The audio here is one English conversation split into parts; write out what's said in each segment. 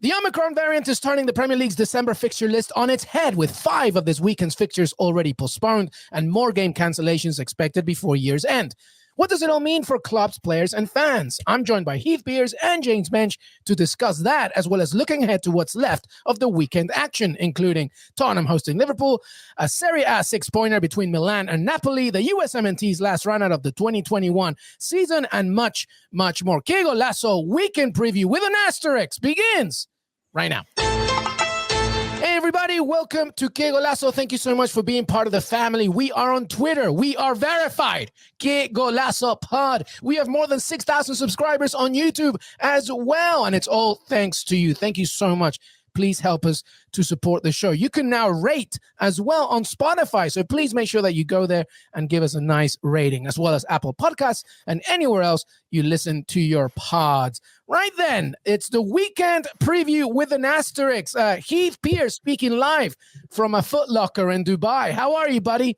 The Omicron variant is turning the Premier League's December fixture list on its head, with 5 of this weekend's fixtures already postponed and more game cancellations expected before year's end. What does it all mean for clubs, players, and fans? I'm joined by Heath Pearce and James Bench to discuss that, as well as looking ahead to what's left of the weekend action, including Tottenham hosting Liverpool, a Serie A 6-pointer between Milan and Napoli, the USMNT's last run out of the 2021 season, and much, much more. Que Golazo weekend preview with an asterisk begins right now. Hey everybody, welcome to Que Golazo. Thank you so much for being part of the family. We are on Twitter. We are verified. Que Golazo Pod. We have more than 6,000 subscribers on YouTube as well, and it's all thanks to you. Thank you so much. Please help us to support the show. You can now rate as well on Spotify, so please make sure that you go there and give us a nice rating, as well as Apple Podcasts and anywhere else you listen to your pods. Right then, it's the weekend preview with an asterisk. Heath Pearce speaking live from a Foot Locker in Dubai. How are you, buddy?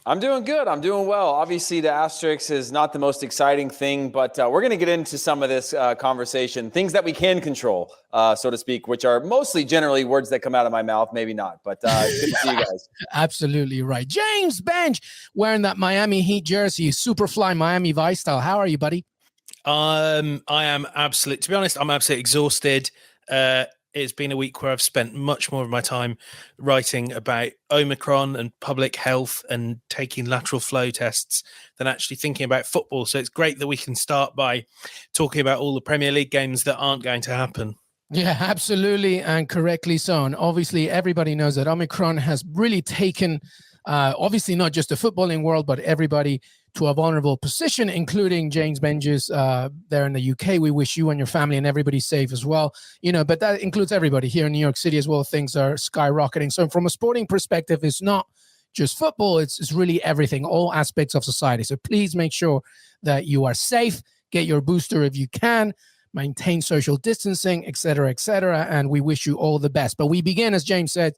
I'm doing good. I'm doing well. Obviously, the asterisk is not the most exciting thing, but we're going to get into some of this conversation, things that we can control, so to speak, which are mostly generally words that come out of my mouth, maybe not, but it's good to see you guys. Absolutely right. James Bench wearing that Miami Heat jersey, Superfly Miami Vice style. How are you, buddy? I am absolutely, to be honest, I'm absolutely exhausted. It's been a week where I've spent much more of my time writing about Omicron and public health and taking lateral flow tests than actually thinking about football. So it's great that we can start by talking about all the Premier League games that aren't going to happen. Yeah, absolutely, and correctly so. And obviously, everybody knows that Omicron has really taken, obviously not just the footballing world, but everybody to a vulnerable position, including James Benches there in the UK. We wish you and your family and everybody safe as well. You know, but that includes everybody here in New York City as well. Things are skyrocketing. So from a sporting perspective, it's not just football. It's really everything, all aspects of society. So please make sure that you are safe. Get your booster if you can. Maintain social distancing, et cetera, and we wish you all the best. But we begin, as James said,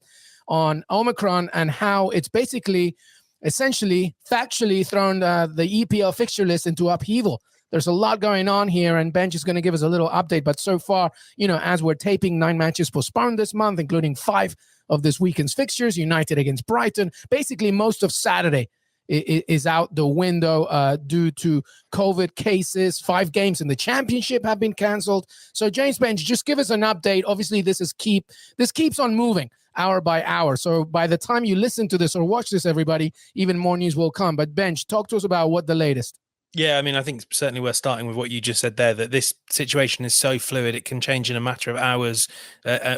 on Omicron and how it's basically, essentially, factually thrown the EPL fixture list into upheaval. There's a lot going on here, and Bench is going to give us a little update. But so far, you know, as we're taping, 9 matches postponed this month, including 5 of this weekend's fixtures. United against Brighton. Basically, most of Saturday is out the window due to COVID cases. 5 games in the championship have been canceled. So James Bench, just give us an update. Obviously, this keeps on moving hour by hour. So by the time you listen to this or watch this, everybody, even more news will come. But Bench, talk to us about what the latest. Yeah, I mean, I think certainly we're starting with what you just said there, that this situation is so fluid, it can change in a matter of hours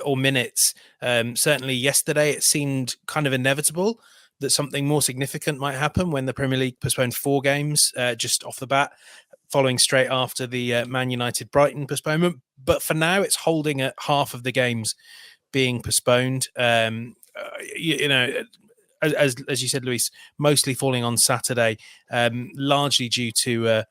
or minutes. Certainly yesterday, it seemed kind of inevitable that something more significant might happen when the Premier League postponed 4 games just off the bat, following straight after the Man United Brighton postponement. But for now, it's holding at half of the games being postponed. You know, as you said, Luis, mostly falling on Saturday, largely due to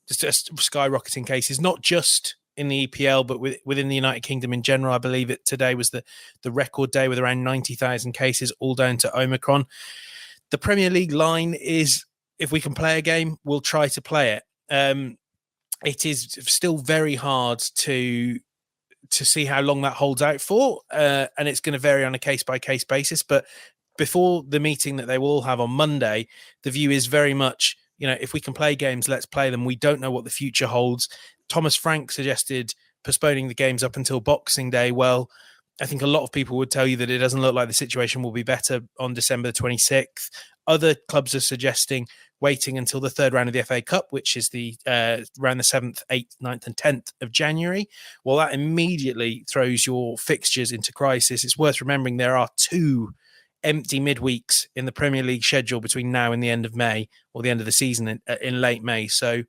just skyrocketing cases, not just in the EPL, but within the United Kingdom in general. I believe today was the record day with around 90,000 cases, all down to Omicron. The Premier League line is, if we can play a game, we'll try to play it. It is still very hard to see how long that holds out for, and it's going to vary on a case-by-case basis. But before the meeting that they will all have on Monday, the view is very much, you know, if we can play games, let's play them. We don't know what the future holds. Thomas Frank suggested postponing the games up until Boxing Day. Well, I think a lot of people would tell you that it doesn't look like the situation will be better on December the 26th. Other clubs are suggesting waiting until the third round of the FA Cup, which is the around the 7th, 8th, 9th and 10th of January. Well, that immediately throws your fixtures into crisis. It's worth remembering there are 2 empty midweeks in the Premier League schedule between now and the end of May, or the end of the season in late May. So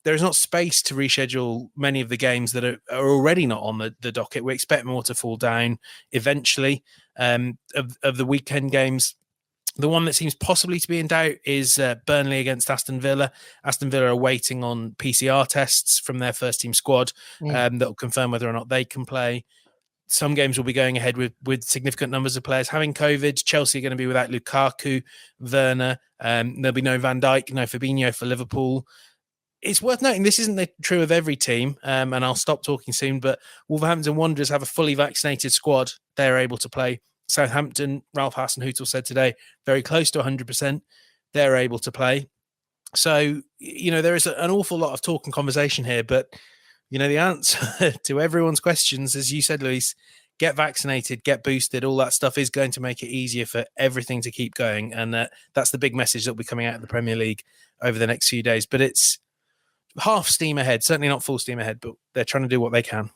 there is not space to reschedule many of the games that are already not on the docket. We expect more to fall down eventually. Of the weekend games, the one that seems possibly to be in doubt is Burnley against Aston Villa. Aston Villa are waiting on PCR tests from their first team squad that will confirm whether or not they can play. Some games will be going ahead with significant numbers of players having COVID. Chelsea are going to be without Lukaku, Werner. There'll be no Van Dijk, no Fabinho for Liverpool. it's worth noting this isn't true of every team, and I'll stop talking soon, but Wolverhampton Wanderers have a fully vaccinated squad. They're able to play. Southampton, Ralph Hasenhüttl said today, very close to 100%. They're able to play. So, there is an awful lot of talk and conversation here, but, the answer to everyone's questions, as you said, Luis, get vaccinated, get boosted, all that stuff is going to make it easier for everything to keep going. And that's the big message that will be coming out of the Premier League over the next few days. But it's half steam ahead, certainly not full steam ahead, but they're trying to do what they can.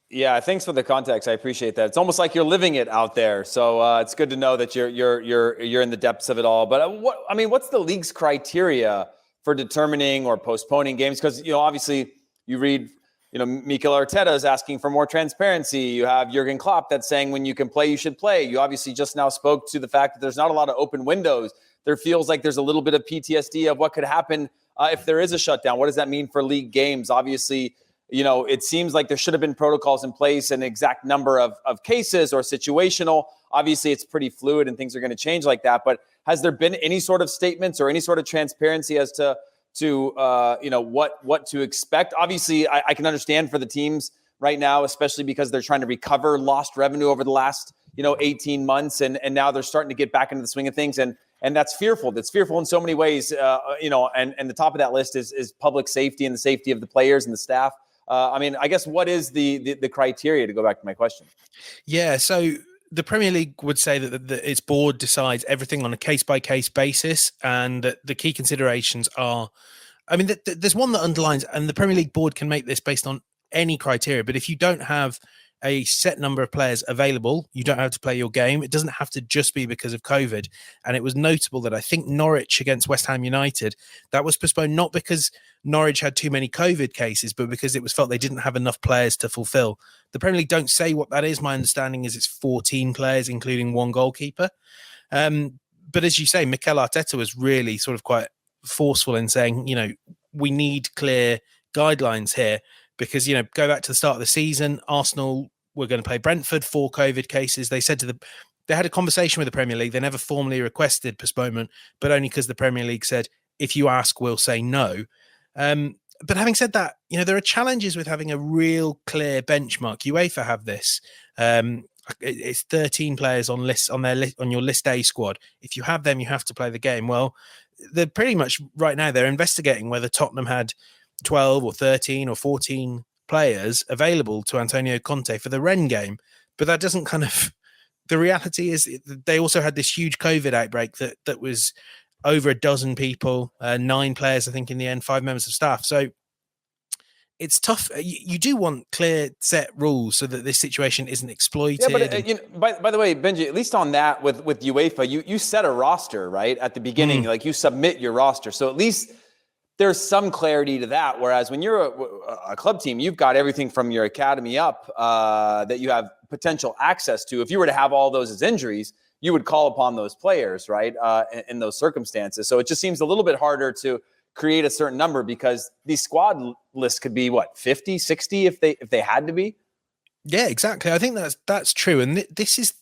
Yeah, thanks for the context. I appreciate that. It's almost like you're living it out there. So it's good to know that you're in the depths of it all. But what's the league's criteria for determining or postponing games? Because obviously you read, Mikel Arteta is asking for more transparency. You have Jurgen Klopp that's saying when you can play, you should play. You obviously just now spoke to the fact that there's not a lot of open windows. There feels like there's a little bit of PTSD of what could happen if there is a shutdown. What does that mean for league games? Obviously, it seems like there should have been protocols in place, an exact number of cases or situational. Obviously, it's pretty fluid and things are going to change like that. But has there been any sort of statements or any sort of transparency as to what to expect? Obviously, I can understand for the teams right now, especially because they're trying to recover lost revenue over the last 18 months, and now they're starting to get back into the swing of things, and that's fearful. That's fearful in so many ways. And the top of that list is public safety and the safety of the players and the staff. I guess what is the criteria, to go back to my question? Yeah, so the Premier League would say that its board decides everything on a case-by-case basis, and that the key considerations are, there's one that underlines, and the Premier League board can make this based on any criteria, but if you don't have a set number of players available, you don't have to play your game. It doesn't have to just be because of COVID. And it was notable that I think Norwich against West Ham United, that was postponed not because Norwich had too many COVID cases, but because it was felt they didn't have enough players to fulfill. The Premier League don't say what that is. My understanding is it's 14 players, including one goalkeeper. But as you say, Mikel Arteta was really sort of quite forceful in saying, we need clear guidelines here. Because, go back to the start of the season, Arsenal were going to play Brentford, 4 COVID cases. They said they had a conversation with the Premier League. They never formally requested postponement, but only because the Premier League said, if you ask, we'll say no. But having said that, there are challenges with having a real clear benchmark. UEFA have this. It's 13 players on your list A squad. If you have them, you have to play the game. Well, they're pretty much right now, they're investigating whether Tottenham had 12 or 13 or 14 players available to Antonio Conte for the Rennes game. But that doesn't the reality is they also had this huge COVID outbreak that was over a dozen people, 9 players, I think in the end, 5 members of staff. So it's tough. You do want clear set rules so that this situation isn't exploited. Yeah, but by the way, Benji, at least on that with UEFA, you set a roster, right? At the beginning, like you submit your roster. So at least there's some clarity to that. Whereas when you're a club team, you've got everything from your academy up that you have potential access to. If you were to have all those as injuries, you would call upon those players, right? In those circumstances. So it just seems a little bit harder to create a certain number because these squad lists could be 50, 60 if they had to be. Yeah, exactly. I think that's true. And this is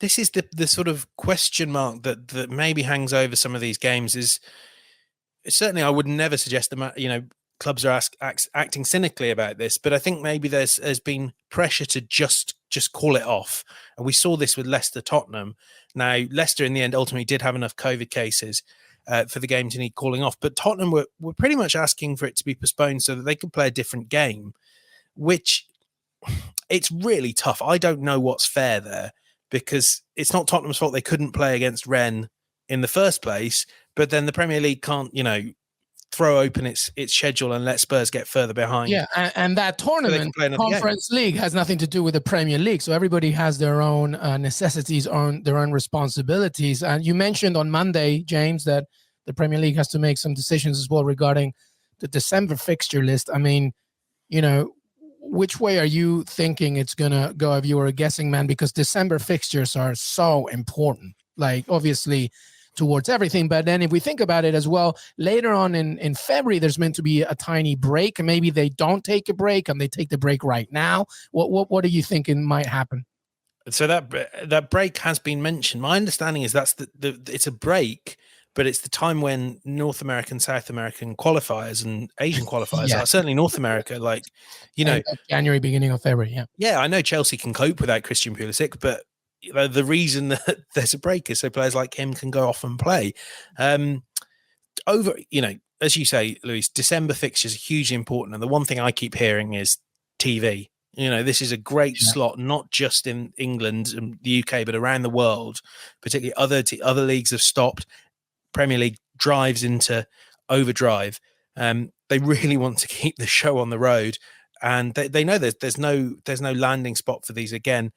the sort of question mark that maybe hangs over some of these games is, certainly, I would never suggest that clubs are acting cynically about this, but I think maybe there's been pressure to just call it off, and we saw this with Leicester Tottenham. Now, Leicester in the end ultimately did have enough COVID cases for the game to need calling off, but Tottenham were pretty much asking for it to be postponed so that they could play a different game, which it's really tough. I don't know what's fair there because it's not Tottenham's fault they couldn't play against Rennes in the first place. But then the Premier League can't, throw open its schedule and let Spurs get further behind. Yeah, and that tournament, Conference League, has nothing to do with the Premier League. So everybody has their own necessities, their own responsibilities. And you mentioned on Monday, James, that the Premier League has to make some decisions as well regarding the December fixture list. Which way are you thinking it's going to go if you were a guessing man? Because December fixtures are so important. Like, obviously, towards everything. But then if we think about it as well, later on in February, there's meant to be a tiny break. And maybe they don't take a break and they take the break right now. What are you thinking might happen? So that break has been mentioned. My understanding is it's a break, but it's the time when North American, South American qualifiers and Asian qualifiers Yeah. are, certainly North America, like, you know, End of January, beginning of February. Yeah. Yeah, I know Chelsea can cope without Christian Pulisic, but you know, the reason that there's a break is so players like him can go off and play. As you say, Luis, December fixtures are hugely important. And the one thing I keep hearing is TV. You know, this is a great slot, not just in England and the UK, but around the world. Particularly other leagues have stopped. Premier League drives into overdrive. They really want to keep the show on the road, and they know there's no landing spot for these again.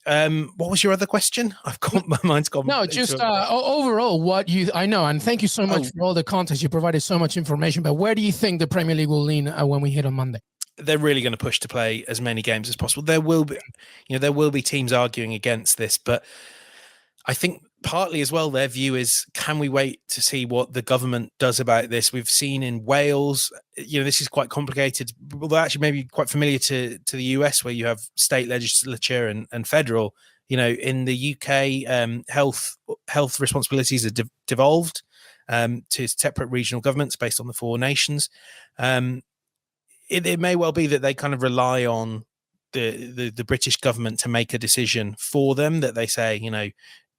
What was your other question? My mind's gone. No, just overall, I know, and thank you so much for all the context. You provided so much information, but where do you think the Premier League will lean when we hit on Monday? They're really going to push to play as many games as possible. There will be teams arguing against this, but I think partly as well, their view is, can we wait to see what the government does about this? We've seen in Wales, this is quite complicated, although actually maybe quite familiar to the US, where you have state legislature and federal. In the UK, health responsibilities are devolved to separate regional governments based on the four nations. It may well be that they kind of rely on the British government to make a decision for them, that they say,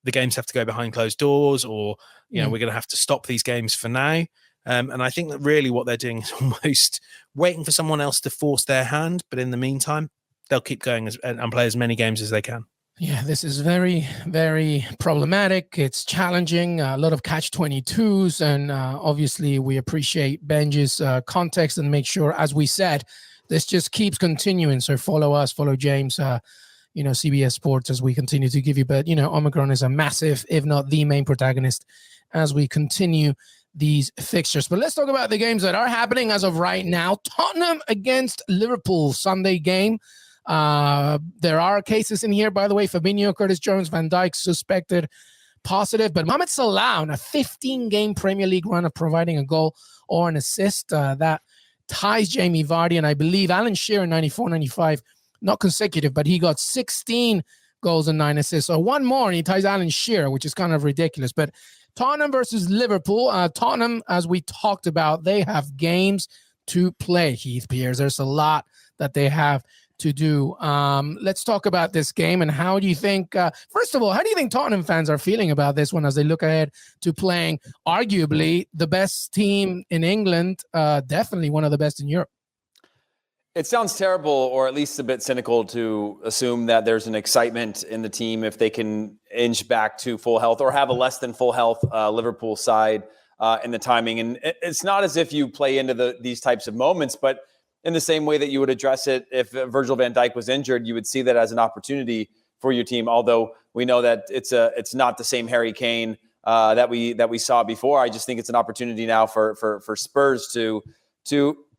the games have to go behind closed doors, or, we're going to have to stop these games for now. And I think that really what they're doing is almost waiting for someone else to force their hand. But in the meantime, they'll keep going and play as many games as they can. Yeah, this is very, very problematic. It's challenging, a lot of catch-22s. And obviously, we appreciate Benji's context and make sure, as we said, this just keeps continuing. So follow us, follow James, CBS Sports as we continue to give you. But, Omicron is a massive, if not the main protagonist as we continue these fixtures. But let's talk about the games that are happening as of right now. Tottenham against Liverpool, Sunday game. There are cases in here, by the way. Fabinho, Curtis Jones, Van Dijk suspected positive. But Mohamed Salah on a 15-game Premier League run of providing a goal or an assist. That ties Jamie Vardy. And I believe Alan Shearer, 94-95, not consecutive, but he got 16 goals and 9 assists. So one more, and he ties Alan Shearer, which is kind of ridiculous. But Tottenham versus Liverpool. Tottenham, as we talked about, they have games to play, Heath Piers. There's a lot that they have to do. Let's talk about this game, and how do you think, first of all, how do you think Tottenham fans are feeling about this one as they look ahead to playing arguably the best team in England, definitely one of the best in Europe? It sounds terrible, or at least a bit cynical, to assume that there's an excitement in the team if they can inch back to full health or have a less than full health Liverpool side in the timing. And it's not as if you play into these types of moments, but in the same way that you would address it if Virgil van Dijk was injured, you would see that as an opportunity for your team. Although we know that it's not the same Harry Kane that we saw before. I just think it's an opportunity now for Spurs to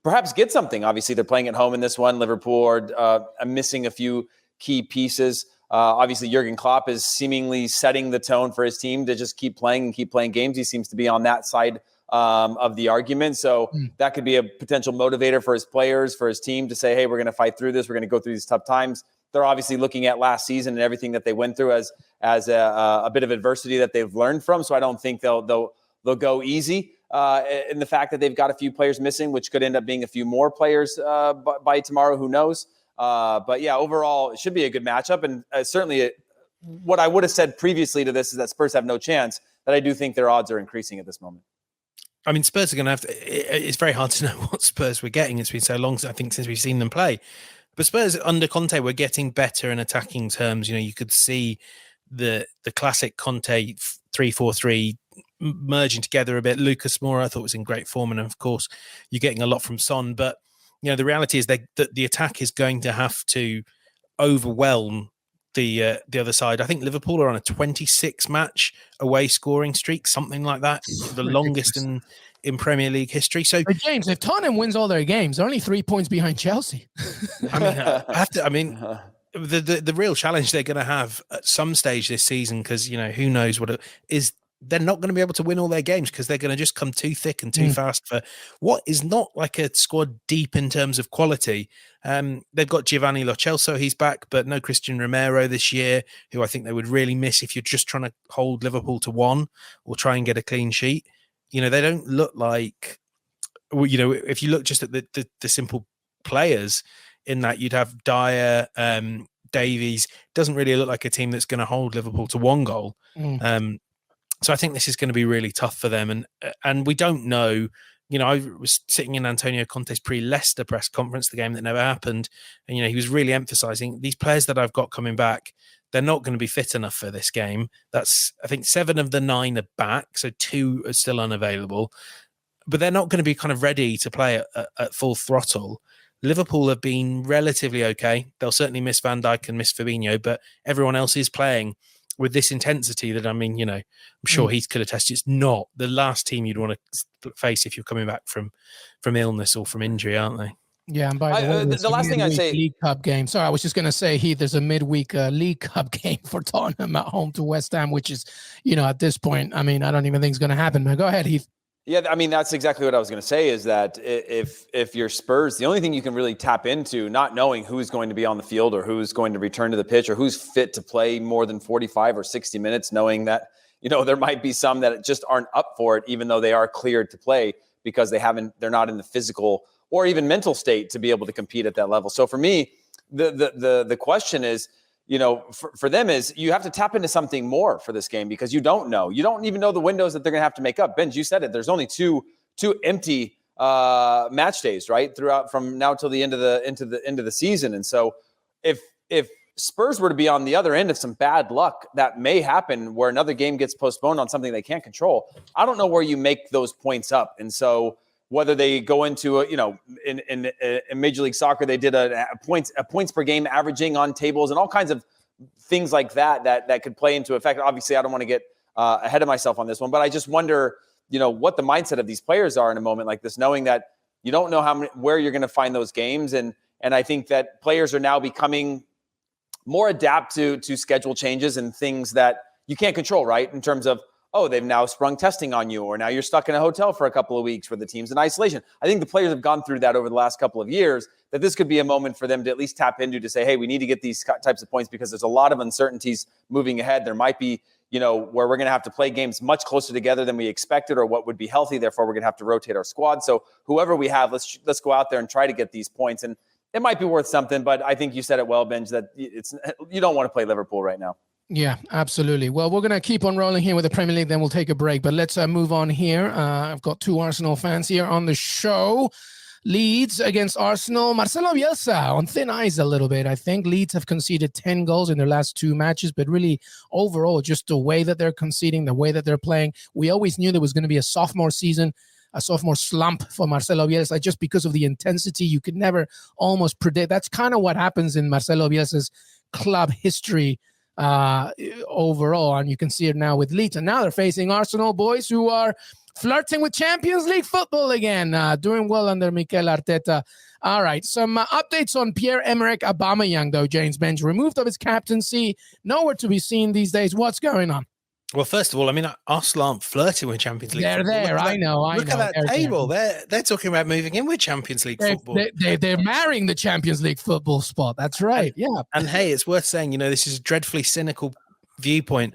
perhaps get something. Obviously, they're playing at home in this one. Liverpool are missing a few key pieces. Obviously, Jurgen Klopp is seemingly setting the tone for his team to just keep playing games. He seems to be on that side of the argument. So that could be a potential motivator for his players, for his team, to say, hey, we're going to fight through this. We're going to go through these tough times. They're obviously looking at last season and everything that they went through as a bit of adversity that they've learned from. So I don't think they'll go easy in the fact that they've got a few players missing, which could end up being a few more players by tomorrow. Who knows? But yeah, overall, it should be a good matchup. And certainly what I would have said previously to this is that Spurs have no chance, that I do think their odds are increasing at this moment. I mean, Spurs are going to have to, it's very hard to know what Spurs we're getting. It's been so long, I think, since we've seen them play. But Spurs under Conte were getting better in attacking terms. You could see the classic Conte 3-4-3 merging together a bit. Lucas Moura, I thought, was in great form. And of course, you're getting a lot from Son. But, the reality is that the attack is going to have to overwhelm the other side. I think Liverpool are on a 26-match away scoring streak, something like that, the longest in Premier League history. So, but James, if Tottenham wins all their games, they're only 3 points behind Chelsea. The real challenge they're going to have at some stage this season, because who knows what it is they're not going to be able to win all their games because they're going to just come too thick and too fast for what is not like a squad deep in terms of quality. They've got Giovanni Lo Celso, he's back, but no Christian Romero this year, who I think they would really miss if you're just trying to hold Liverpool to 1 or try and get a clean sheet. You know, they don't look like, you know, if you look just at the simple players in that, you'd have Dyer, Davies. Doesn't really look like a team that's going to hold Liverpool to 1 goal. So I think this is going to be really tough for them. And we don't know, you know, I was sitting in Antonio Conte's pre-Leicester press conference, the game that never happened. And, you know, he was really emphasizing these players that I've got coming back, they're not going to be fit enough for this game. That's, I think 7 of the 9 are back. So 2 are still unavailable, but they're not going to be kind of ready to play at full throttle. Liverpool have been relatively okay. They'll certainly miss Van Dijk and miss Fabinho, but everyone else is playing with this intensity that, I mean, you know, I'm sure he could attest. It's not the last team you'd want to face if you're coming back from illness or from injury, aren't they? Yeah, and by the way, the last thing I'd say, League Cup game. Sorry, I was just going to say, there's a midweek League Cup game for Tottenham at home to West Ham, which is, you know, at this point, I mean, I don't even think it's going to happen. But go ahead, Heath. Yeah, I mean, that's exactly what I was going to say, is that if you're Spurs, the only thing you can really tap into, not knowing who's going to be on the field or who's going to return to the pitch or who's fit to play more than 45 or 60 minutes, knowing that, you know, there might be some that just aren't up for it, even though they are cleared to play because they're not in the physical or even mental state to be able to compete at that level. So for me, the question is, you know, for them is you have to tap into something more for this game because you don't know. You don't even know the windows that they're going to have to make up. Ben, you said it. There's only two empty match days, right? Throughout from now till the end of the season. And so if Spurs were to be on the other end of some bad luck that may happen where another game gets postponed on something they can't control, I don't know where you make those points up. And so whether they go into in Major League Soccer, they did a points per game averaging on tables and all kinds of things like that could play into effect. Obviously, I don't want to get ahead of myself on this one, but I just wonder, you know, what the mindset of these players are in a moment like this, knowing that you don't know where you're going to find those games, and I think that players are now becoming more adapt to schedule changes and things that you can't control, right? In terms of, oh, they've now sprung testing on you, or now you're stuck in a hotel for a couple of weeks for the teams in isolation. I think the players have gone through that over the last couple of years, that this could be a moment for them to at least tap into to say, hey, we need to get these types of points because there's a lot of uncertainties moving ahead. There might be, you know, where we're going to have to play games much closer together than we expected or what would be healthy. Therefore, we're going to have to rotate our squad. So whoever we have, let's go out there and try to get these points. And it might be worth something, but I think you said it well, Benj, that you don't want to play Liverpool right now. Yeah, absolutely. Well, we're going to keep on rolling here with the Premier League, then we'll take a break. But let's move on here. I've got 2 Arsenal fans here on the show. Leeds against Arsenal. Marcelo Bielsa on thin ice a little bit. I think Leeds have conceded 10 goals in their last 2 matches, but really overall, just the way that they're conceding, the way that they're playing. We always knew there was going to be a sophomore season, a sophomore slump for Marcelo Bielsa, just because of the intensity. You could never almost predict. That's kind of what happens in Marcelo Bielsa's club history overall, and you can see it now with Leeds, and now they're facing Arsenal boys who are flirting with Champions League football again, doing well under Mikel Arteta. All right, some updates on Pierre-Emerick Aubameyang, though. James Bench removed of his captaincy, nowhere to be seen these days. What's going on? Well, first of all, I mean, Arsenal aren't flirting with Champions League football. They're there, I know. Look at that table. They're talking about moving in with Champions League football. They're marrying the Champions League football spot. That's right, yeah. And hey, it's worth saying, you know, this is a dreadfully cynical viewpoint,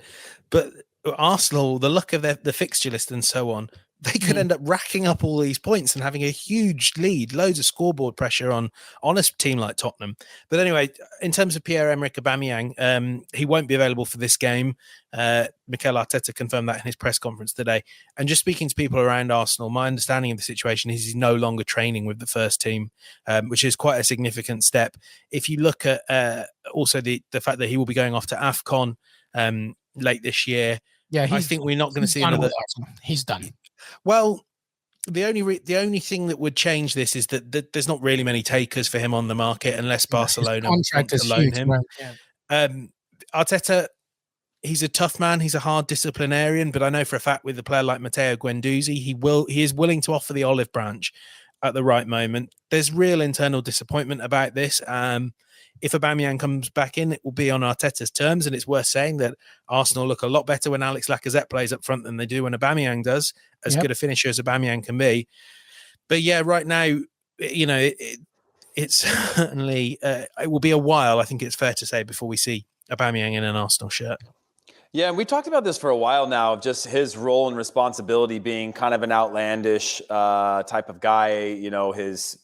but Arsenal, the look of the fixture list and so on, they could end up racking up all these points and having a huge lead, loads of scoreboard pressure on a team like Tottenham. But anyway, in terms of Pierre-Emerick Aubameyang, he won't be available for this game. Mikel Arteta confirmed that in his press conference today. And just speaking to people around Arsenal, my understanding of the situation is he's no longer training with the first team, which is quite a significant step. If you look at also the fact that he will be going off to AFCON late this year, I think we're not going to see another. He's done. Well, the only thing that would change this is that there's not really many takers for him on the market unless Barcelona want to loan him. Right? Yeah. Arteta, he's a tough man. He's a hard disciplinarian, but I know for a fact with a player like Matteo Guendouzi, he is willing to offer the olive branch at the right moment. There's real internal disappointment about this. if Aubameyang comes back in, it will be on Arteta's terms. And it's worth saying that Arsenal look a lot better when Alex Lacazette plays up front than they do when Aubameyang does, as good a finisher as Aubameyang can be. But yeah, right now, it's certainly, it will be a while, I think it's fair to say, before we see Aubameyang in an Arsenal shirt. Yeah, and we talked about this for a while now, of just his role and responsibility being kind of an outlandish type of guy. You know, his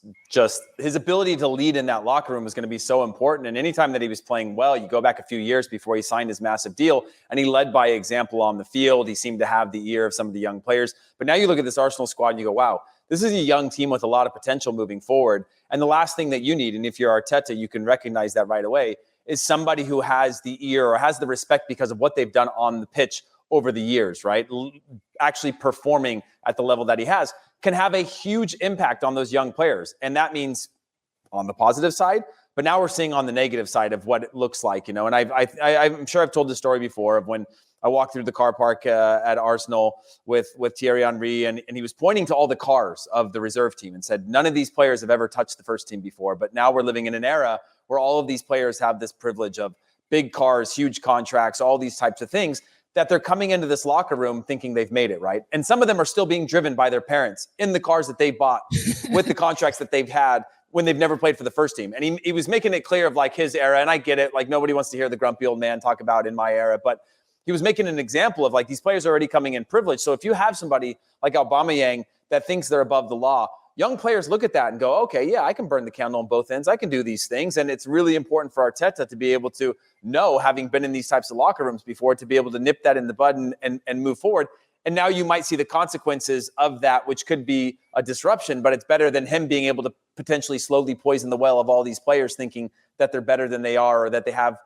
ability to lead in that locker room was going to be so important. And anytime that he was playing well, you go back a few years before he signed his massive deal, and he led by example on the field. He seemed to have the ear of some of the young players. But now you look at this Arsenal squad and you go, wow, this is a young team with a lot of potential moving forward. And the last thing that you need, and if you're Arteta, you can recognize that right away, is somebody who has the ear or has the respect because of what they've done on the pitch over the years, right? Actually performing at the level that he has can have a huge impact on those young players. And that means on the positive side, but now we're seeing on the negative side of what it looks like, you know. And I'm sure I've told the story before of when I walked through the car park at Arsenal with Thierry Henry, and he was pointing to all the cars of the reserve team and said, none of these players have ever touched the first team before, but now we're living in an era where all of these players have this privilege of big cars, huge contracts, all these types of things, that they're coming into this locker room thinking they've made it, right? And some of them are still being driven by their parents in the cars that they bought with the contracts that they've had when they've never played for the first team. And he was making it clear of like his era, and I get it, like nobody wants to hear the grumpy old man talk about in my era, but he was making an example of like these players are already coming in privileged. So if you have somebody like Aubameyang that thinks they're above the law, young players look at that and go, okay, yeah, I can burn the candle on both ends. I can do these things. And it's really important for Arteta to be able to know, having been in these types of locker rooms before, to be able to nip that in the bud and move forward. And now you might see the consequences of that, which could be a disruption, but it's better than him being able to potentially slowly poison the well of all these players thinking that they're better than they are, or that they have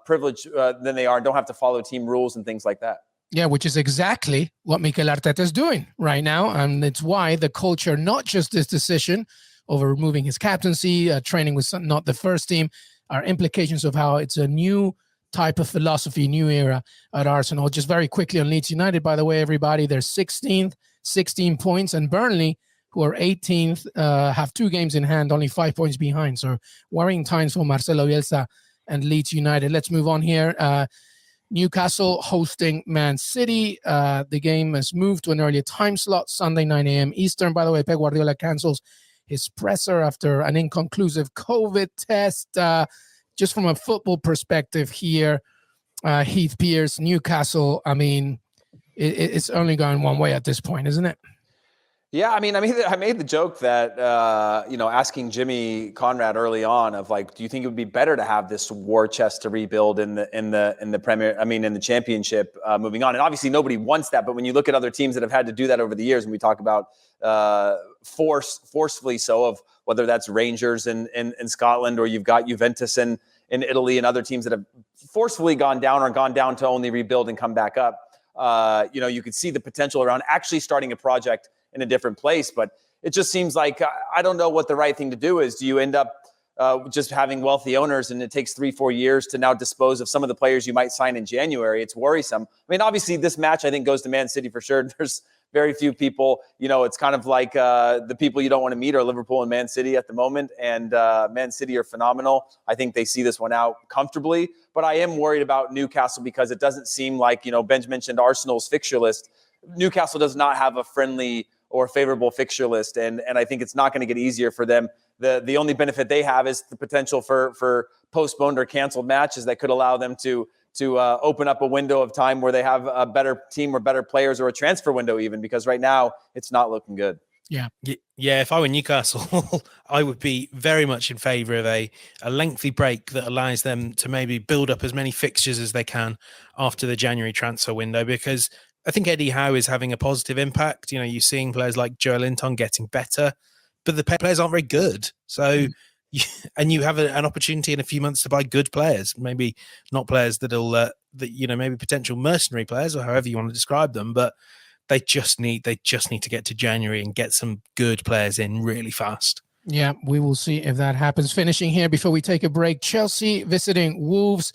privilege than they are, and don't have to follow team rules and things like that. Yeah, which is exactly what Mikel Arteta is doing right now. And it's why the culture, not just this decision over removing his captaincy, training with not the first team, are implications of how it's a new type of philosophy, new era at Arsenal. Just very quickly on Leeds United, by the way, everybody, they're 16th, 16 points. And Burnley, who are 18th, have 2 games in hand, only 5 points behind. So worrying times for Marcelo Bielsa and Leeds United. Let's move on here. Newcastle hosting Man City. The game has moved to an earlier time slot, Sunday, 9 a.m. Eastern. By the way, Pep Guardiola cancels his presser after an inconclusive COVID test. Just from a football perspective here, Heath Pierce, Newcastle, I mean, it's only going one way at this point, isn't it? Yeah, I made the joke that asking Jimmy Conrad early on of like, do you think it would be better to have this war chest to rebuild in the Premier? In the Championship moving on, and obviously nobody wants that. But when you look at other teams that have had to do that over the years, and we talk about forcefully so, of whether that's Rangers in Scotland, or you've got Juventus in Italy, and other teams that have forcefully gone down or gone down to only rebuild and come back up. You could see the potential around actually starting a project in a different place, but it just seems like I don't know what the right thing to do is. Do you end up just having wealthy owners, and it takes 3-4 years to now dispose of some of the players you might sign in January? It's worrisome. I mean, obviously this match I think goes to Man City for sure. There's very few people, it's kind of like the people you don't want to meet are Liverpool and Man City at the moment, and Man City are phenomenal. I think they see this one out comfortably, but I am worried about Newcastle because it doesn't seem like, Benj mentioned Arsenal's fixture list. Newcastle does not have a friendly or favorable fixture list, and I think it's not going to get easier for them. The only benefit they have is the potential for postponed or canceled matches that could allow them to open up a window of time where they have a better team or better players, or a transfer window even, because right now it's not looking good. Yeah. If I were Newcastle, I would be very much in favour of a lengthy break that allows them to maybe build up as many fixtures as they can after the January transfer window, because I think Eddie Howe is having a positive impact. You're seeing players like Joe Linton getting better, but the players aren't very good. So, and you have an opportunity in a few months to buy good players, maybe not players that'll, maybe potential mercenary players, or however you want to describe them, but they just need to get to January and get some good players in really fast. Yeah, we will see if that happens. Finishing here before we take a break, Chelsea visiting Wolves.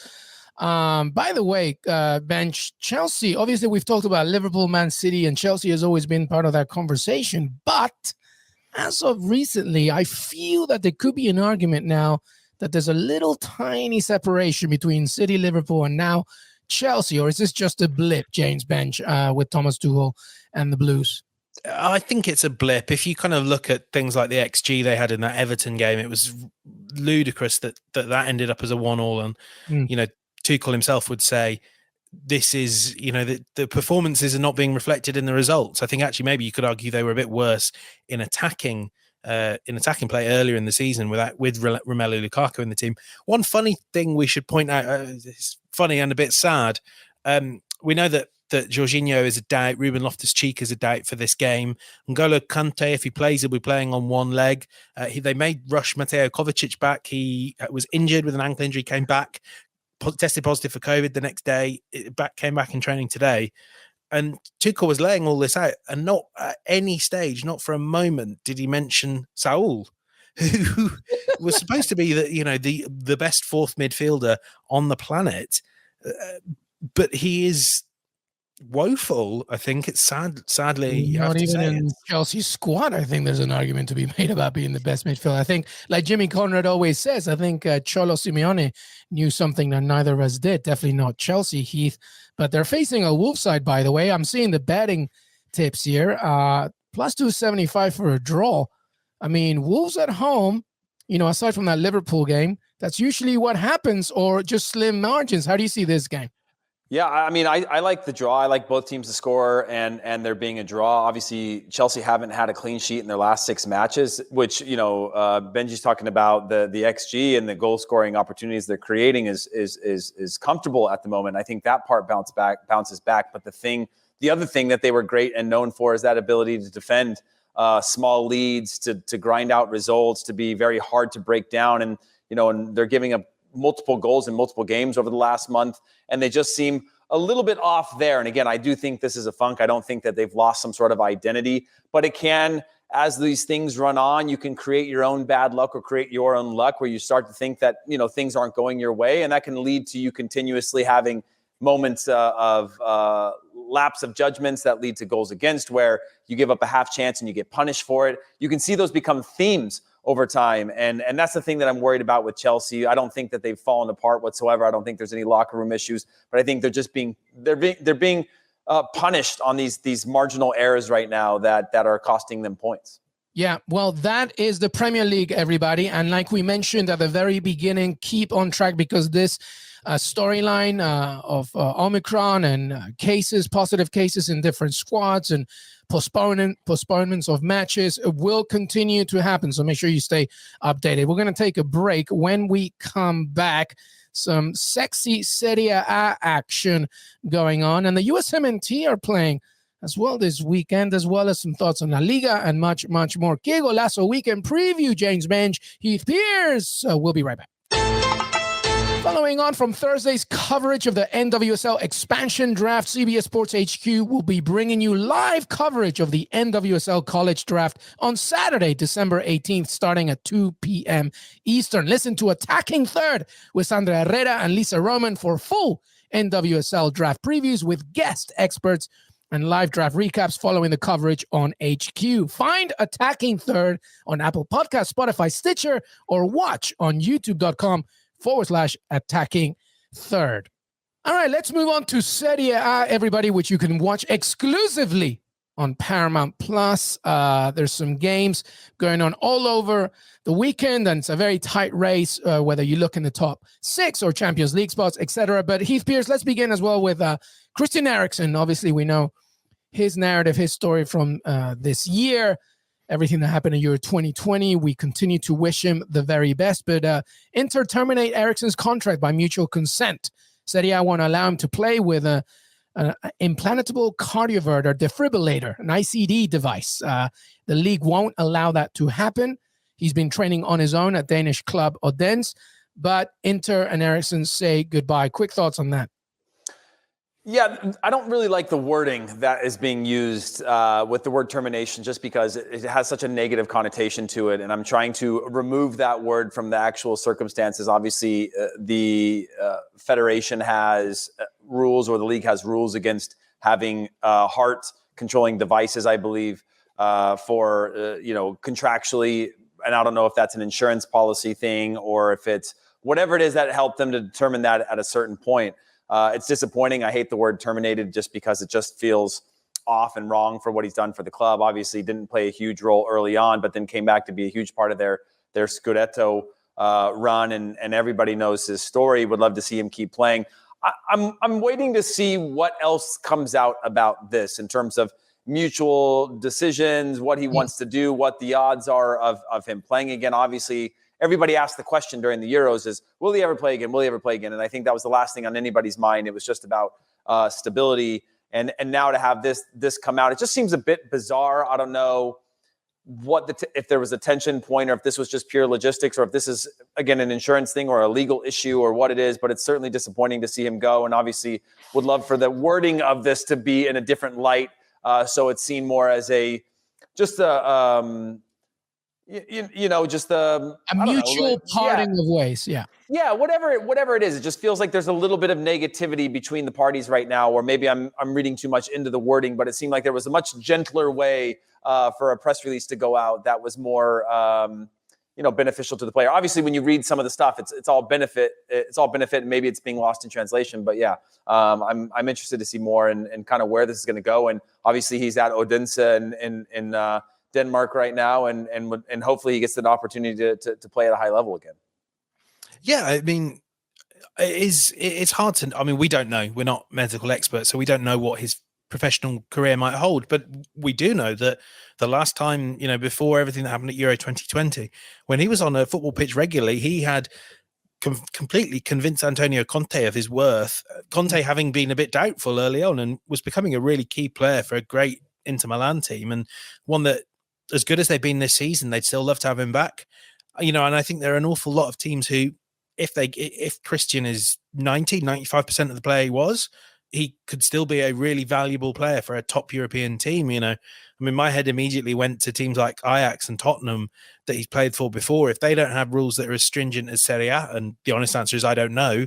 By the way, Bench, Chelsea, obviously we've talked about Liverpool, Man City, and Chelsea has always been part of that conversation. But as of recently, I feel that there could be an argument now that there's a little tiny separation between City, Liverpool, and now Chelsea? Or is this just a blip, James Bench, with Thomas Tuchel and the Blues? I think it's a blip. If you kind of look at things like the XG they had in that Everton game, it was ludicrous that ended up as a 1-1. And, Tuchel himself would say, this is, the performances are not being reflected in the results. I think actually maybe you could argue they were a bit worse in attacking play earlier in the season with Romelu Lukaku in the team. One funny thing we should point out, it's funny and a bit sad. We know that Jorginho is a doubt. Ruben Loftus-Cheek is a doubt for this game. N'Golo Kante, if he plays, he'll be playing on one leg. They may rush Mateo Kovacic back. He was injured with an ankle injury, came back, tested positive for COVID the next day, came back in training today. And Tuchel was laying all this out, and not at any stage, not for a moment, did he mention Saul, who was supposed to be the best fourth midfielder on the planet. But he is woeful. I think it's sadly not even in Chelsea's squad. I think there's an argument to be made about being the best midfielder. I think, like Jimmy Conrad always says, I think Cholo Simeone knew something that neither of us did. Definitely not Chelsea, Heath. But they're facing a Wolves side, by the way. I'm seeing the betting tips here. Plus 275 for a draw. I mean, Wolves at home, aside from that Liverpool game, that's usually what happens, or just slim margins. How do you see this game? Yeah, I mean, I like the draw. I like both teams to score and there being a draw. Obviously, Chelsea haven't had a clean sheet in their last 6 matches, which, Benji's talking about the XG and the goal scoring opportunities they're creating is comfortable at the moment. I think that part bounces back. But the other thing that they were great and known for is that ability to defend small leads, to grind out results, to be very hard to break down. And they're giving up multiple goals in multiple games over the last month, and they just seem a little bit off there. And again, I do think this is a funk. I don't think that they've lost some sort of identity, but it can, as these things run on, you can create your own bad luck or create your own luck where you start to think that, things aren't going your way. And that can lead to you continuously having moments of lapse of judgments that lead to goals against, where you give up a half chance and you get punished for it. You can see those become themes over time. And that's the thing that I'm worried about with Chelsea. I don't think that they've fallen apart whatsoever. I don't think there's any locker room issues, but I think they're just being punished on these marginal errors right now that are costing them points. Yeah, well, that is the Premier League, everybody. And like we mentioned at the very beginning, keep on track, because this storyline of Omicron and positive cases in different squads and postponements of matches will continue to happen. So make sure you stay updated. We're going to take a break. When we come back, some sexy Serie A action going on. And the USMNT are playing as well this weekend, as well as some thoughts on La Liga and much, much more. Que Golazo weekend preview. James Bench, Heath Pierce. We'll be right back. Following on from Thursday's coverage of the NWSL expansion draft, CBS Sports HQ will be bringing you live coverage of the NWSL college draft on Saturday, December 18th, starting at 2 p.m. Eastern. Listen to Attacking Third with Sandra Herrera and Lisa Roman for full NWSL draft previews with guest experts and live draft recaps following the coverage on HQ. Find Attacking Third on Apple Podcasts, Spotify, Stitcher, or watch on youtube.com/Attacking Third. All right, let's move on to Serie A, everybody, which you can watch exclusively on Paramount Plus. There's some games going on all over the weekend, and it's a very tight race, whether you look in the top 6 or Champions League spots, etc. But Heath Pierce, let's begin as well with Christian Eriksen. Obviously, we know his narrative, his story from this year, everything that happened in Euro 2020. We continue to wish him the very best, but Inter terminate Eriksen's contract by mutual consent. Serie A won't allow him to play with an implantable cardioverter or defibrillator, an ICD device. The league won't allow that to happen. He's been training on his own at Danish club Odense, but Inter and Eriksen say goodbye. Quick thoughts on that? Yeah, I don't really like the wording that is being used with the word termination, just because it has such a negative connotation to it. And I'm trying to remove that word from the actual circumstances. Obviously, the federation has rules, or the league has rules against having heart controlling devices, I believe, for, contractually and I don't know if that's an insurance policy thing or if it's whatever it is that helped them to determine that at a certain point. It's disappointing. I hate the word terminated just because it just feels off and wrong for what he's done for the club. Obviously didn't play a huge role early on, but then came back to be a huge part of their Scudetto run, and everybody knows his story. Would love to see him keep playing. I'm waiting to see what else comes out about this in terms of mutual decisions, what he wants to do, what the odds are of him playing again. Obviously, everybody asked the question during the Euros is, will he ever play again? Will he ever play again? And I think that was the last thing on anybody's mind. It was just about stability. And now to have this come out, it just seems a bit bizarre. I don't know if there was a tension point or if this was just pure logistics or if this is, again, an insurance thing or a legal issue or what it is, but it's certainly disappointing to see him go. And obviously would love for the wording of this to be in a different light. So it's seen more as a mutual parting of ways. Yeah. Yeah, whatever it is, it just feels like there's a little bit of negativity between the parties right now, or maybe I'm reading too much into the wording, but it seemed like there was a much gentler way for a press release to go out that was more beneficial to the player. Obviously, when you read some of the stuff, it's all benefit. It's all benefit, and maybe it's being lost in translation. But yeah, I'm interested to see more and kind of where this is going to go. And obviously, he's at Odense in Denmark right now, and hopefully he gets an opportunity to play at a high level again. Yeah, I mean, it's hard to. I mean, we don't know. We're not medical experts, so we don't know what his professional career might hold. But we do know that the last time, before everything that happened at Euro 2020, when he was on a football pitch regularly, he had completely convinced Antonio Conte of his worth. Conte having been a bit doubtful early on and was becoming a really key player for a great Inter Milan team, and one that, as good as they've been this season, they'd still love to have him back. And I think there are an awful lot of teams who, if Christian is 95% of the player he could still be a really valuable player for a top European team. I mean, my head immediately went to teams like Ajax and Tottenham that he's played for before. If they don't have rules that are as stringent as Serie A, and the honest answer is I don't know,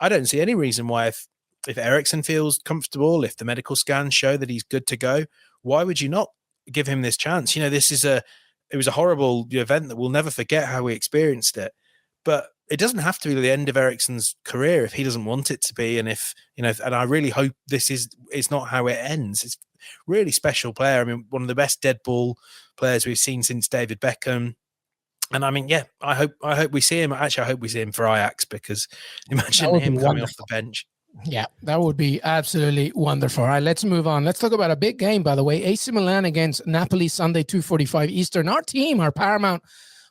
I don't see any reason why if Eriksen feels comfortable, if the medical scans show that he's good to go, why would you not give him this chance? It was a horrible event that we'll never forget how we experienced it, but it doesn't have to be the end of Eriksen's career if he doesn't want it to be. And and I really hope this is not how it ends. It's a really special player. I mean, one of the best dead ball players we've seen since David Beckham. And I mean, yeah, I hope we see him. Actually, I hope we see him for Ajax, because imagine him coming off the bench. Yeah, that would be absolutely wonderful. All right, let's move on. Let's talk about a big game, by the way. AC Milan against Napoli, Sunday, 2:45 Eastern. Our team, our Paramount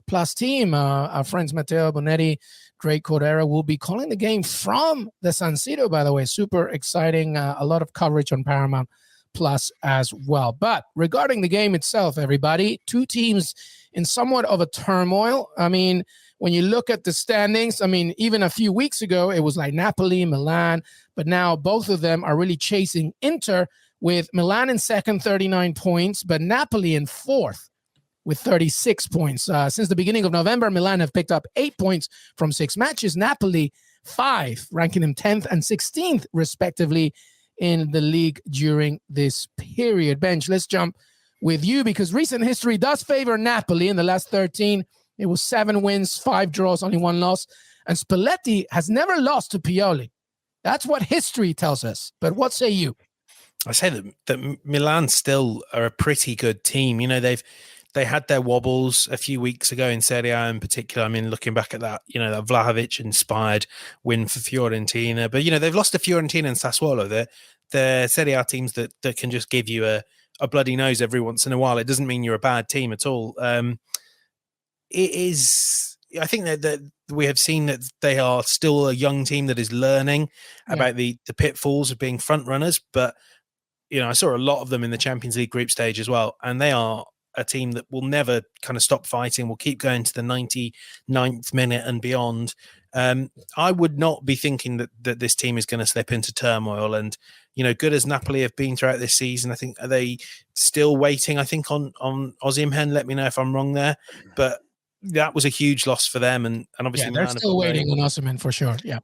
Plus team, our friends Matteo Bonetti, Drake Cordera will be calling the game from the San Siro, by the way. Super exciting. A lot of coverage on Paramount Plus as well. But regarding the game itself, everybody, two teams in somewhat of a turmoil. I mean, when you look at the standings, I mean, even a few weeks ago, it was like Napoli, Milan, but now both of them are really chasing Inter, with Milan in second, 39 points, but Napoli in fourth with 36 points. Since the beginning of November, Milan have picked up 8 points from 6 matches. Napoli, 5, ranking them 10th and 16th, respectively, in the league during this period. Benj, let's jump with you, because recent history does favor Napoli. In the last 13, it was 7 wins, 5 draws, only 1 loss. And Spalletti has never lost to Pioli. That's what history tells us. But what say you? I say that Milan still are a pretty good team. They had their wobbles a few weeks ago in Serie A in particular. I mean, looking back at that, that Vlahovic-inspired win for Fiorentina. But, they've lost to Fiorentina and Sassuolo. They're Serie A teams that can just give you a bloody nose every once in a while. It doesn't mean you're a bad team at all. It is... I think that we have seen that they are still a young team that is learning about the pitfalls of being front runners. But, I saw a lot of them in the Champions League group stage as well. And they are a team that will never kind of stop fighting, will keep going to the 99th minute and beyond. I would not be thinking that this team is going to slip into turmoil. And, good as Napoli have been throughout this season, I think, are they still waiting, I think, on Osimhen? Let me know if I'm wrong there. But that was a huge loss for them. And obviously, they're still waiting on Osimhen for sure. Yeah.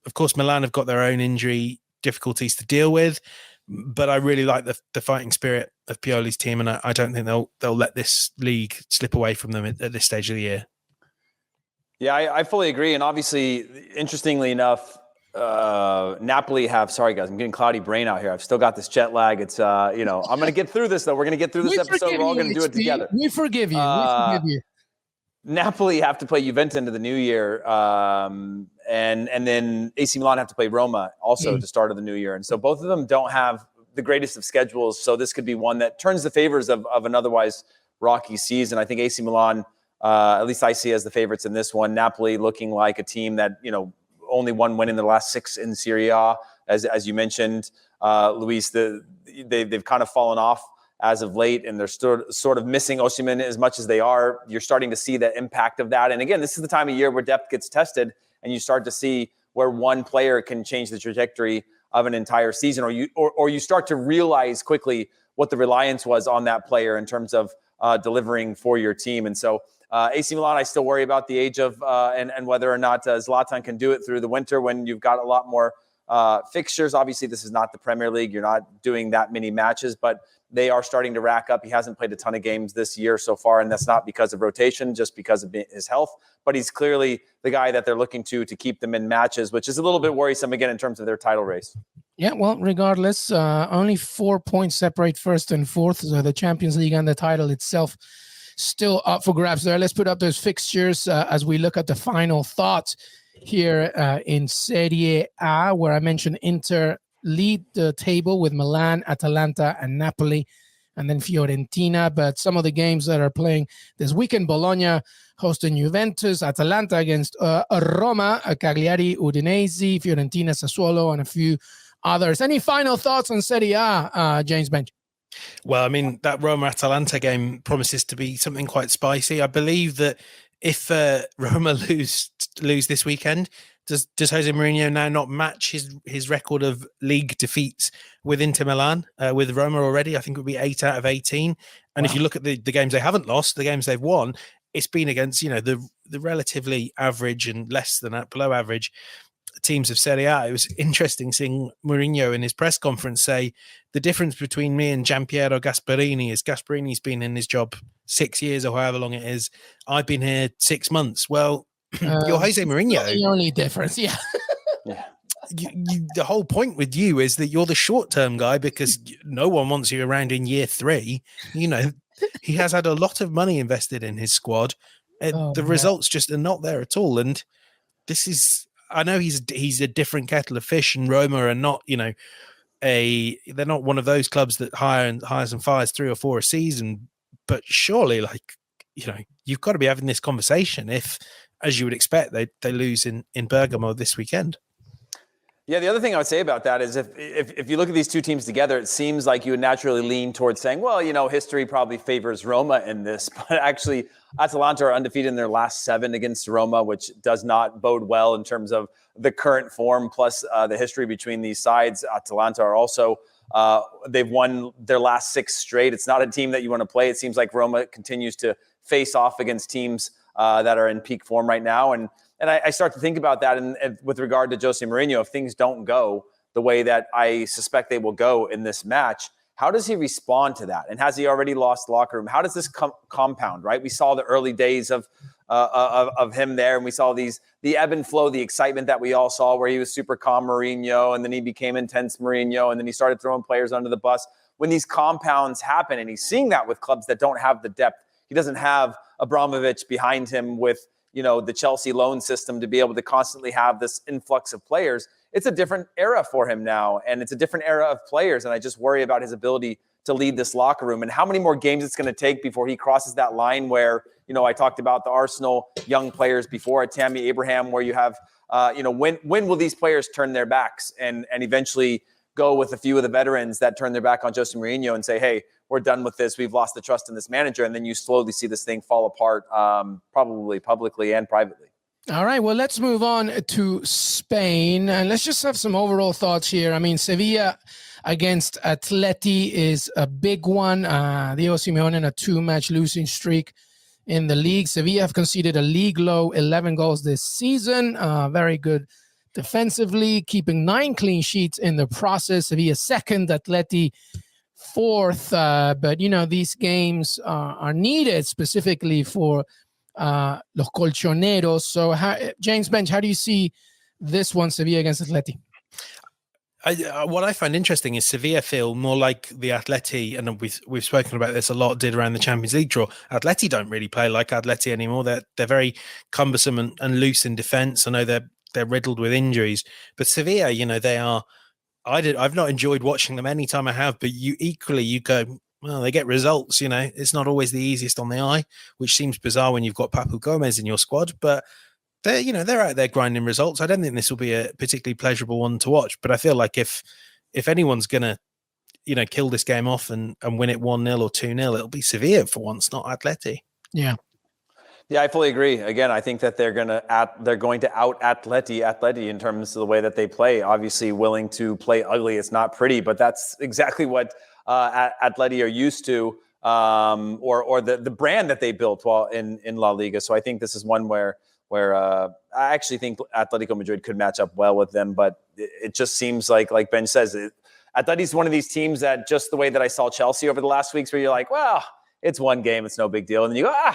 Of course, Milan have got their own injury difficulties to deal with. But I really like the fighting spirit of Pioli's team, and I don't think they'll let this league slip away from them at this stage of the year. Yeah, I fully agree. And obviously, interestingly enough, Napoli sorry guys, I'm getting cloudy brain out here. I've still got this jet lag. It's, I'm going to get through this though. We're going to get through this episode. We're all going to do it together. We forgive you. We forgive you. Napoli have to play Juventus into the new year. And then AC Milan have to play Roma also to start of the new year. And so both of them don't have the greatest of schedules. So this could be one that turns the favors of an otherwise rocky season. I think AC Milan, at least I see as the favorites in this one. Napoli looking like a team that, only one win in the last 6 in Serie A, as you mentioned, Luis. They've kind of fallen off as of late, and they're sort of missing Osimhen as much as they are. You're starting to see the impact of that. And again, this is the time of year where depth gets tested, and you start to see where one player can change the trajectory of an entire season, or you start to realize quickly what the reliance was on that player in terms of delivering for your team. And so AC Milan, I still worry about the age of and whether or not Zlatan can do it through the winter when you've got a lot more fixtures. Obviously, this is not the Premier League. You're not doing that many matches, but they are starting to rack up. He hasn't played a ton of games this year so far, and that's not because of rotation, just because of his health. But he's clearly the guy that they're looking to keep them in matches, which is a little bit worrisome, again, in terms of their title race. Yeah, well, regardless, only 4 points separate first and fourth. So the Champions League and the title itself still up for grabs there. Let's put up those fixtures as we look at the final thoughts here in Serie A, where I mentioned Inter lead the table with Milan, Atalanta, and Napoli, and then Fiorentina. But some of the games that are playing this weekend: Bologna hosting Juventus, Atalanta against Roma, Cagliari, Udinese, Fiorentina, Sassuolo, and a few others. Any final thoughts on Serie A, James Bench? Well, I mean, that Roma-Atalanta game promises to be something quite spicy. I believe that if Roma lose this weekend, does Jose Mourinho now not match his record of league defeats with Inter Milan, with Roma already? I think it would be 8 out of 18. And if you look at the games they haven't lost, the games they've won, it's been against, the relatively average and less than that, below average teams of Serie A. It was interesting seeing Mourinho in his press conference say the difference between me and Gianpiero Gasperini is Gasperini's been in his job 6 years or however long it is. I've been here 6 months. Well, you're Jose Mourinho. The only difference, yeah. Yeah. The whole point with you is that you're the short-term guy because no one wants you around in year 3. He has had a lot of money invested in his squad. The results just are not there at all. And this is, I know he's a different kettle of fish, and Roma are not, they're not one of those clubs that hires and fires 3 or 4 a season. But surely, you've got to be having this conversation if, as you would expect, they lose in Bergamo this weekend. Yeah, the other thing I would say about that is if you look at these two teams together, it seems like you would naturally lean towards saying, well, history probably favors Roma in this. But actually, Atalanta are undefeated in their last 7 against Roma, which does not bode well in terms of the current form, plus the history between these sides. Atalanta are also, they've won their last 6 straight. It's not a team that you want to play. It seems like Roma continues to face off against teams that are in peak form right now. And I start to think about that and with regard to Jose Mourinho, if things don't go the way that I suspect they will go in this match, how does he respond to that? And has he already lost the locker room? How does this compound, right? We saw the early days of him there, and we saw the ebb and flow, the excitement that we all saw where he was super calm Mourinho, and then he became intense Mourinho, and then he started throwing players under the bus. When these compounds happen, and he's seeing that with clubs that don't have the depth, he doesn't have Abramovich behind him with the Chelsea loan system to be able to constantly have this influx of players. It's a different era for him now, and it's a different era of players. And I just worry about his ability to lead this locker room and how many more games it's going to take before he crosses that line where, I talked about the Arsenal young players before, Tammy Abraham, where you have, when will these players turn their backs and eventually go with a few of the veterans that turn their back on Jose Mourinho and say, hey, we're done with this. We've lost the trust in this manager. And then you slowly see this thing fall apart, probably publicly and privately. All right, well, let's move on to Spain. And let's just have some overall thoughts here. I mean, Sevilla against Atleti is a big one. Diego Simeone in a 2-match losing streak in the league. Sevilla have conceded a league low 11 goals this season. Very good defensively, keeping 9 clean sheets in the process. Sevilla second, Atleti fourth. But, these games are needed specifically for los colchoneros. So, James Bench, how do you see this one, Sevilla against Atleti? What I find interesting is Sevilla feel more like the Atleti, and we've spoken about this a lot, did around the Champions League draw. Atleti don't really play like Atleti anymore. They're very cumbersome and loose in defence. I know they're riddled with injuries, but Sevilla, they are. I've not enjoyed watching them any time I have, but you go, well, they get results. It's not always the easiest on the eye, which seems bizarre when you've got Papu Gomez in your squad, but they're out there grinding results. I don't think this will be a particularly pleasurable one to watch, but I feel like if anyone's gonna, kill this game off and win it 1-0 or 2-0, it'll be Sevilla for once, not Atleti. Yeah. Yeah, I fully agree. Again, I think that they're going to out Atleti in terms of the way that they play. Obviously, willing to play ugly. It's not pretty, but that's exactly what Atleti are used to, or the brand that they built while in La Liga. So I think this is one where I actually think Atletico Madrid could match up well with them, but it just seems like Ben says, Atleti's one of these teams that just the way that I saw Chelsea over the last weeks, where you're like, well, it's one game, it's no big deal, and then you go,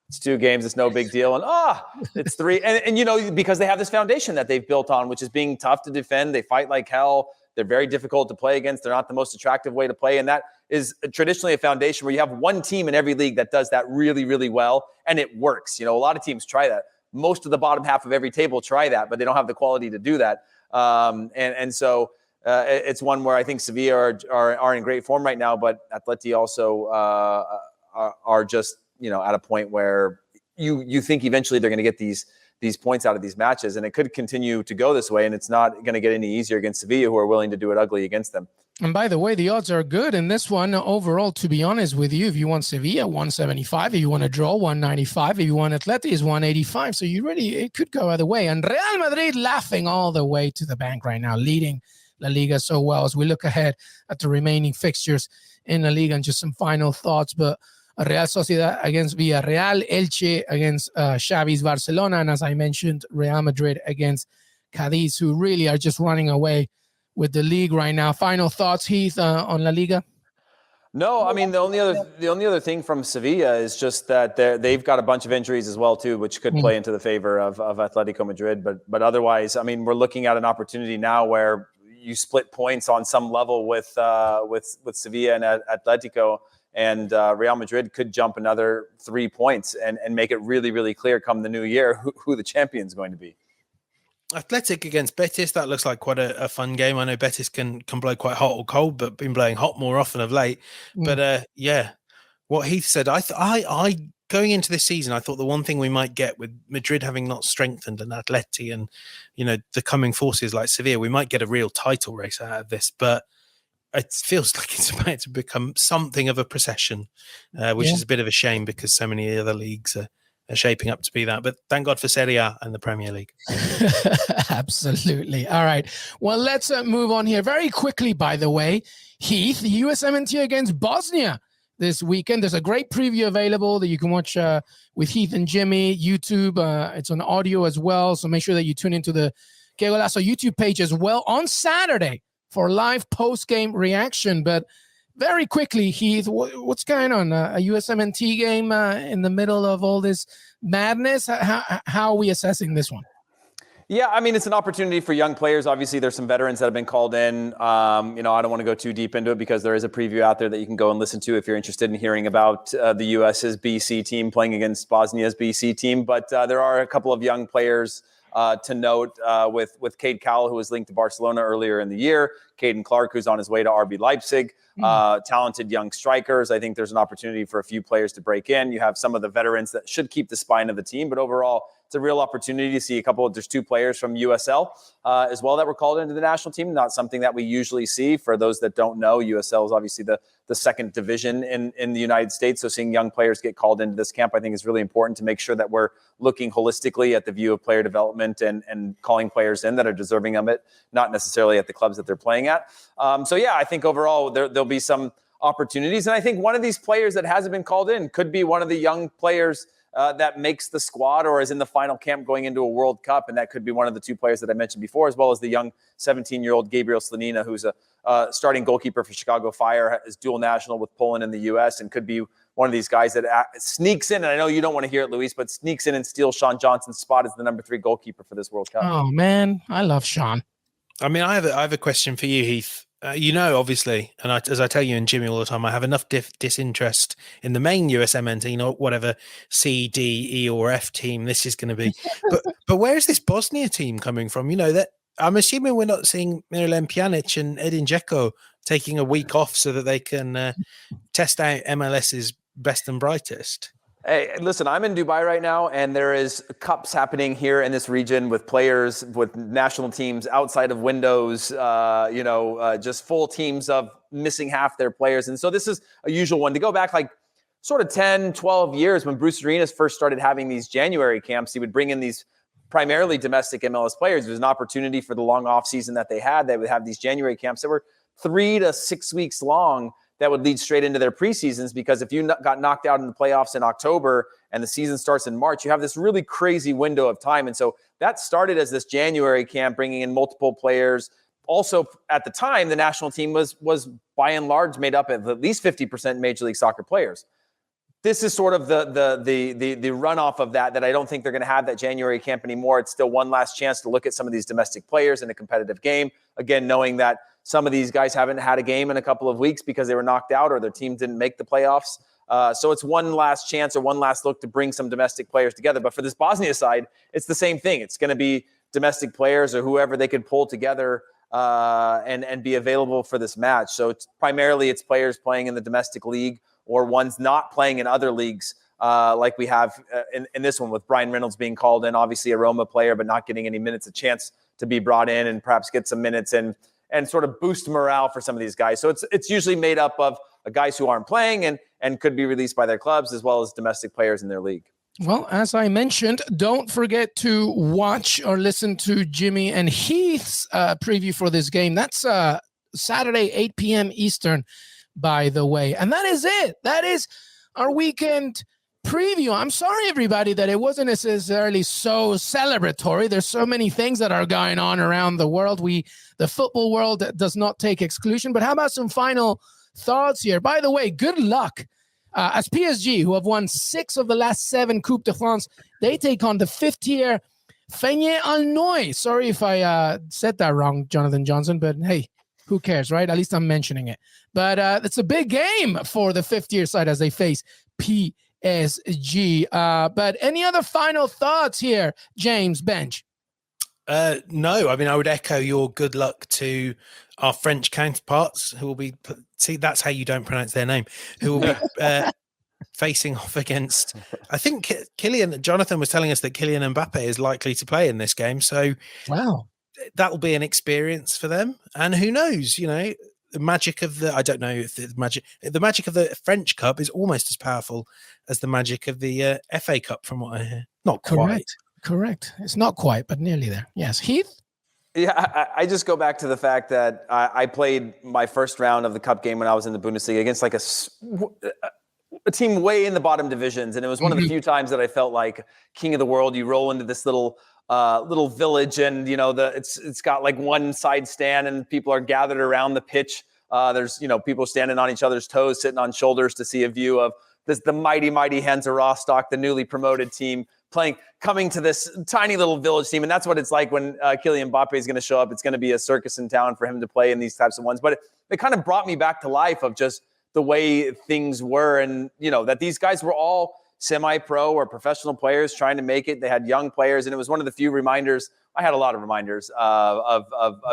it's 2 games, it's no big deal, and it's 3, and because they have this foundation that they've built on, which is being tough to defend. They fight like hell. They're very difficult to play against. They're not the most attractive way to play, and that is traditionally a foundation where you have one team in every league that does that really, really well, and it works. A lot of teams try that. Most of the bottom half of every table try that, but they don't have the quality to do that. So it's one where I think Sevilla are in great form right now, but Atleti also are just at a point where you think eventually they're going to get these points out of these matches, and it could continue to go this way, and it's not going to get any easier against Sevilla, who are willing to do it ugly against them. And by the way, the odds are good in this one overall, to be honest with you. If you want Sevilla, 175. If you want to draw, 195. If you want Atleti, is 185. So it could go either way. And Real Madrid laughing all the way to the bank right now, leading La Liga so well as we look ahead at the remaining fixtures in La Liga. And just some final thoughts, but Real Sociedad against Villarreal, Elche against Xavi's Barcelona, and as I mentioned, Real Madrid against Cadiz, who really are just running away with the league right now. Final thoughts, Heath, on La Liga? No, I mean, the only other thing from Sevilla is just that they've got a bunch of injuries as well too, which could play into the favor of Atletico Madrid. But otherwise, I mean, we're looking at an opportunity now where you split points on some level with Sevilla and Atletico, and Real Madrid could jump another 3 points and make it really, really clear come the new year who the champion is going to be. Athletic against Betis, that looks like quite a fun game. I know Betis can blow quite hot or cold, but been blowing hot more often of late. But what Heath said, I going into this season, I thought the one thing we might get with Madrid having not strengthened and Atleti and the coming forces like Sevilla, we might get a real title race out of this. But it feels like it's about to become something of a procession, which is a bit of a shame because so many other leagues are shaping up to be that. But thank God for Serie A and the Premier League. Absolutely. All right. Well, let's move on here very quickly, by the way. Heath, the USMNT against Bosnia this weekend. There's a great preview available that you can watch with Heath and Jimmy, YouTube. It's on audio as well. So make sure that you tune into the Que Golazo YouTube page as well on Saturday for live post-game reaction. But very quickly, Heath, what's going on? A USMNT game in the middle of all this madness? How are we assessing this one? Yeah, I mean, it's an opportunity for young players. Obviously, there's some veterans that have been called in. I don't want to go too deep into it because there is a preview out there that you can go and listen to if you're interested in hearing about the U.S.'s BC team playing against Bosnia's BC team. But there are a couple of young players to note with Cade Cowell, who was linked to Barcelona earlier in the year. Caden Clark, who's on his way to RB Leipzig. Talented young strikers. I think there's an opportunity for a few players to break in. You have some of the veterans that should keep the spine of the team, but overall, it's a real opportunity to see there's 2 players from USL as well that were called into the national team. Not something that we usually see. For those that don't know, USL is obviously the second division in the United States. So seeing young players get called into this camp, I think is really important to make sure that we're looking holistically at the view of player development and calling players in that are deserving of it, not necessarily at the clubs that they're playing at. I think overall there'll be some opportunities. And I think one of these players that hasn't been called in could be one of the young players that makes the squad or is in the final camp going into a World Cup. And that could be one of the two players that I mentioned before, as well as the young 17-year-old Gabriel Slonina, who's a starting goalkeeper for Chicago Fire, is dual national with Poland and the U.S., and could be one of these guys that sneaks in. And I know you don't want to hear it, Luis, but sneaks in and steals Sean Johnson's spot as the number 3 goalkeeper for this World Cup. Oh, man. I love Sean. I mean, I have a question for you, Heath. Obviously, and as I tell you and Jimmy all the time, I have enough disinterest in the main USMNT, not whatever C, D, E, or F team this is going to be. But where is this Bosnia team coming from? That I'm assuming we're not seeing Miralem Pjanic and Edin Dzeko taking a week off so that they can test out MLS's best and brightest. Hey, listen, I'm in Dubai right now, and there is cups happening here in this region with players, with national teams outside of windows, just full teams of missing half their players. And so this is a usual one. To go back like sort of 10, 12 years when Bruce Arenas first started having these January camps, he would bring in these primarily domestic MLS players. It was an opportunity for the long off season that they had. They would have these January camps that were 3 to 6 weeks long, that would lead straight into their preseasons, because if you got knocked out in the playoffs in October and the season starts in March, you have this really crazy window of time. And so that started as this January camp, bringing in multiple players. Also, at the time, the national team was by and large made up of at least 50% Major League Soccer players. This is sort of the runoff of that I don't think they're going to have that January camp anymore. It's still one last chance to look at some of these domestic players in a competitive game. Again, knowing that some of these guys haven't had a game in a couple of weeks because they were knocked out or their team didn't make the playoffs. So it's one last chance or one last look to bring some domestic players together. But for this Bosnia side, it's the same thing. It's going to be domestic players or whoever they could pull together and be available for this match. So it's players playing in the domestic league or ones not playing in other leagues, like we have in this one with Brian Reynolds being called in, obviously a Roma player, but not getting any minutes, a chance to be brought in and perhaps get some minutes and sort of boost morale for some of these guys. So it's usually made up of guys who aren't playing and could be released by their clubs, as well as domestic players in their league. Well, as I mentioned, don't forget to watch or listen to Jimmy and Heath's preview for this game. That's Saturday, 8 p.m. Eastern, by the way. And that is it. That is our weekend preview. I'm sorry, everybody, that it wasn't necessarily so celebratory. There's so many things that are going on around the world. The football world does not take exclusion. But how about some final thoughts here? By the way, good luck as PSG, who have won 6 of the last 7 Coupe de France. They take on the 5th-tier Feyenoord. Sorry if I said that wrong, Jonathan Johnson, but hey, who cares, right? At least I'm mentioning it. But it's a big game for the 5th-tier side as they face PSG. But any other final thoughts here, James Bench? No, I mean, I would echo your good luck to our French counterparts who will be, see, that's how you don't pronounce their name, who will be facing off against, I think Jonathan was telling us that Kylian Mbappe is likely to play in this game. So wow, that will be an experience for them. And who knows, the magic of I don't know if the magic of the French Cup is almost as powerful as the magic of the FA Cup, from what I hear. Not quite. Correct. It's not quite, but nearly there. Yes. Heath? Yeah, I just go back to the fact that I played my first round of the Cup game when I was in the Bundesliga against like a team way in the bottom divisions. And it was one of the few times that I felt like king of the world. You roll into this little village and, it's got like one side stand and people are gathered around the pitch. There's, people standing on each other's toes, sitting on shoulders to see a view of the mighty Hansa Rostock, the newly promoted team, coming to this tiny little village team. And that's what it's like when Kylian Mbappe is going to show up. It's going to be a circus in town for him to play in these types of ones. But it kind of brought me back to life of just the way things were. And, that these guys were all semi-pro or professional players trying to make it. They had young players. And it was one of the few reminders. I had a lot of reminders of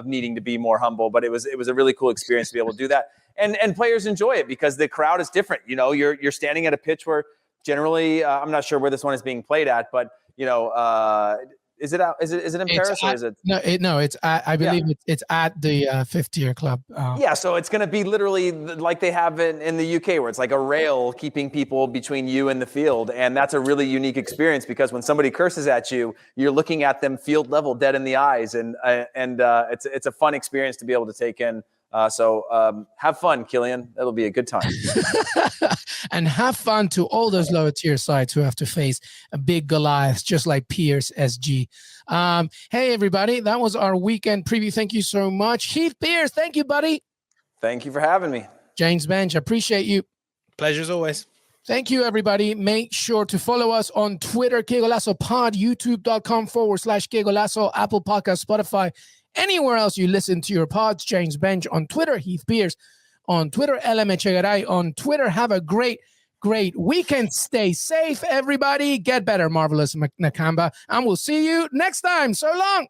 needing to be more humble. But it was a really cool experience to be able to do that. And players enjoy it because the crowd is different. You're standing at a pitch where generally, I'm not sure where this one is being played at, but is it in Paris or is it? No, it's at, I believe it's at the 5th-tier club. Yeah, so it's going to be literally like they have in the UK, where it's like a rail keeping people between you and the field, and that's a really unique experience because when somebody curses at you, you're looking at them field level, dead in the eyes, and it's a fun experience to be able to take in So have fun, Killian. It'll be a good time. And have fun to all those lower tier sides who have to face a big Goliath, just like Pierce SG. Hey, everybody, that was our weekend preview. Thank you so much. Heath Pierce, thank you, buddy. Thank you for having me. James Bench, appreciate you. Pleasure as always. Thank you, everybody. Make sure to follow us on Twitter, Que Golazo Pod, youtube.com/Que Golazo, Apple Podcast, Spotify, anywhere else you listen to your pods. James Bench on Twitter, Heath Pierce on Twitter, LM Echegaray on Twitter. Have a great weekend. Stay safe, everybody. Get better, Marvelous Nakamba. And we'll see you next time. So long.